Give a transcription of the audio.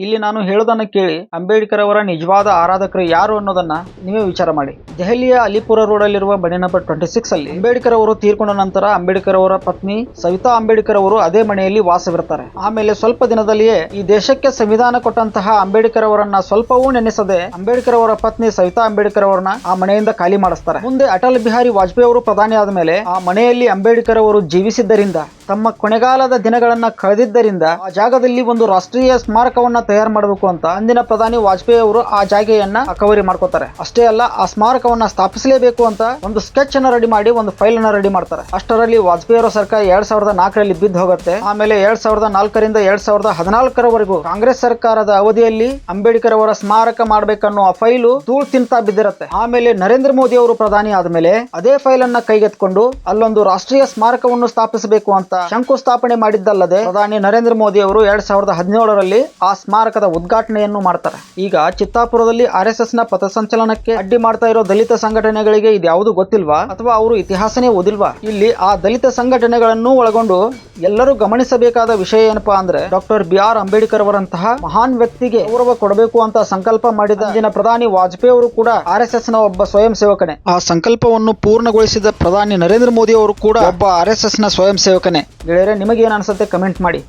ಇಲ್ಲಿ ನಾನು ಹೇಳೋದನ್ನ ಕೇಳಿ ಅಂಬೇಡ್ಕರ್ ಅವರ ನಿಜವಾದ ಆರಾಧಕರು ಯಾರು ಅನ್ನೋದನ್ನ ನೀವೇ ವಿಚಾರ ಮಾಡಿ. ದೆಹಲಿಯ ಅಲಿಪುರ ರೋಡ್ ಅಲ್ಲಿರುವ ಮನೆ ನಂಬರ್ 26 ಅಲ್ಲಿ ಅಂಬೇಡ್ಕರ್ ಅವರು ತೀರ್ಕೊಂಡ ನಂತರ ಅಂಬೇಡ್ಕರ್ ಅವರ ಪತ್ನಿ ಸವಿತಾ ಅಂಬೇಡ್ಕರ್ ಅವರು ಅದೇ ಮನೆಯಲ್ಲಿ ವಾಸವಿರ್ತಾರೆ. ಆಮೇಲೆ ಸ್ವಲ್ಪ ದಿನದಲ್ಲಿಯೇ ಈ ದೇಶಕ್ಕೆ ಸಂವಿಧಾನ ಕೊಟ್ಟಂತಹ ಅಂಬೇಡ್ಕರ್ ಅವರನ್ನ ಸ್ವಲ್ಪವೂ ನೆನೆಸದೆ ಅಂಬೇಡ್ಕರ್ ಅವರ ಪತ್ನಿ ಸವಿತಾ ಅಂಬೇಡ್ಕರ್ ಅವರನ್ನ ಆ ಮನೆಯಿಂದ ಖಾಲಿ ಮಾಡಿಸ್ತಾರೆ. ಮುಂದೆ ಅಟಲ್ ಬಿಹಾರಿ ವಾಜಪೇಯಿ ಅವರು ಪ್ರಧಾನಿ ಆದ ಮೇಲೆ ಆ ಮನೆಯಲ್ಲಿ ಅಂಬೇಡ್ಕರ್ ಅವರು ಜೀವಿಸಿದ್ದರಿಂದ, ತಮ್ಮ ಕೊನೆಗಾಲದ ದಿನಗಳನ್ನ ಕಳೆದಿದ್ದರಿಂದ ಆ ಜಾಗದಲ್ಲಿ ಒಂದು ರಾಷ್ಟ್ರೀಯ ಸ್ಮಾರಕವನ್ನ ತಯಾರು ಮಾಡಬೇಕು ಅಂತ ಅಂದಿನ ಪ್ರಧಾನಿ ವಾಜಪೇಯಿ ಅವರು ಆ ಜಾಗೆಯನ್ನ ಅಕವರಿ ಮಾಡ್ಕೋತಾರೆ. ಅಷ್ಟೇ ಅಲ್ಲ, ಆ ಸ್ಮಾರಕವನ್ನ ಸ್ಥಾಪಿಸಲೇಬೇಕು ಅಂತ ಒಂದು ಸ್ಕೆಚ್ ಅನ್ನ ರೆಡಿ ಮಾಡಿ ಒಂದು ಫೈಲ್ ಅನ್ನ ರೆಡಿ ಮಾಡ್ತಾರೆ. ಅಷ್ಟರಲ್ಲಿ ವಾಜಪೇಯಿ ಅವರ ಸರ್ಕಾರ 2004ರಲ್ಲಿ ಬಿದ್ದು ಹೋಗುತ್ತೆ. ಆಮೇಲೆ 2004ರಿಂದ 2014ರವರೆಗೂ ಕಾಂಗ್ರೆಸ್ ಸರ್ಕಾರದ ಅವಧಿಯಲ್ಲಿ ಅಂಬೇಡ್ಕರ್ ಅವರ ಸ್ಮಾರಕ ಮಾಡ್ಬೇಕನ್ನೋ ಆ ಫೈಲು ಧೂಳು ತಿಂತಾ ಬಿದ್ದಿರುತ್ತೆ. ಆಮೇಲೆ ನರೇಂದ್ರ ಮೋದಿ ಅವರು ಪ್ರಧಾನಿ ಆದ್ಮೇಲೆ ಅದೇ ಫೈಲ್ ಅನ್ನ ಕೈಗೆತ್ಕೊಂಡು ಅಲ್ಲೊಂದು ರಾಷ್ಟ್ರೀಯ ಸ್ಮಾರಕವನ್ನು ಸ್ಥಾಪಿಸಬೇಕು ಅಂತ ಶಂಕುಸ್ಥಾಪನೆ ಮಾಡಿದ್ದಲ್ಲದೆ ಪ್ರಧಾನಿ ನರೇಂದ್ರ ಮೋದಿ ಅವರು 2017ರಲ್ಲಿ ಆ ಸ್ಮಾರಕದ ಉದ್ಘಾಟನೆಯನ್ನು ಮಾಡ್ತಾರೆ. ಈಗ ಚಿತ್ತಾಪುರದಲ್ಲಿ RSS ನ ಪಥಸಂಚಲನಕ್ಕೆ ಅಡ್ಡಿ ಮಾಡ್ತಾ ಇರೋ ದಲಿತ ಸಂಘಟನೆಗಳಿಗೆ ಇದ್ಯಾವುದು ಗೊತ್ತಿಲ್ವಾ ಅಥವಾ ಅವರು ಇತಿಹಾಸನೇ ಓದಿಲ್ವಾ? ಇಲ್ಲಿ ಆ ದಲಿತ ಸಂಘಟನೆಗಳನ್ನು ಒಳಗೊಂಡು ಎಲ್ಲರೂ ಗಮನಿಸಬೇಕಾದ ವಿಷಯ ಏನಪ್ಪಾ ಅಂದ್ರೆ ಡಾಕ್ಟರ್ BR ಅಂಬೇಡ್ಕರ್ ಅವರಂತಹ ಮಹಾನ್ ವ್ಯಕ್ತಿಗೆ ಗೌರವ ಕೊಡಬೇಕು ಅಂತ ಸಂಕಲ್ಪ ಮಾಡಿದ ಅಂದಿನ ಪ್ರಧಾನಿ ವಾಜಪೇಯಿ ಅವರು ಕೂಡ RSS ನ ಒಬ್ಬ ಸ್ವಯಂ ಸೇವಕನೇ. ಆ ಸಂಕಲ್ಪವನ್ನು ಪೂರ್ಣಗೊಳಿಸಿದ ಪ್ರಧಾನಿ ನರೇಂದ್ರ ಮೋದಿ ಅವರು ಕೂಡ ಒಬ್ಬ RSS ನ ಸ್ವಯಂ ಸೇವಕನೇ. ಗೆಳೆಯರೆ, ನಿಮಗೆ ಏನ್ ಅನ್ಸುತ್ತೆ ಕಮೆಂಟ್ ಮಾಡಿ.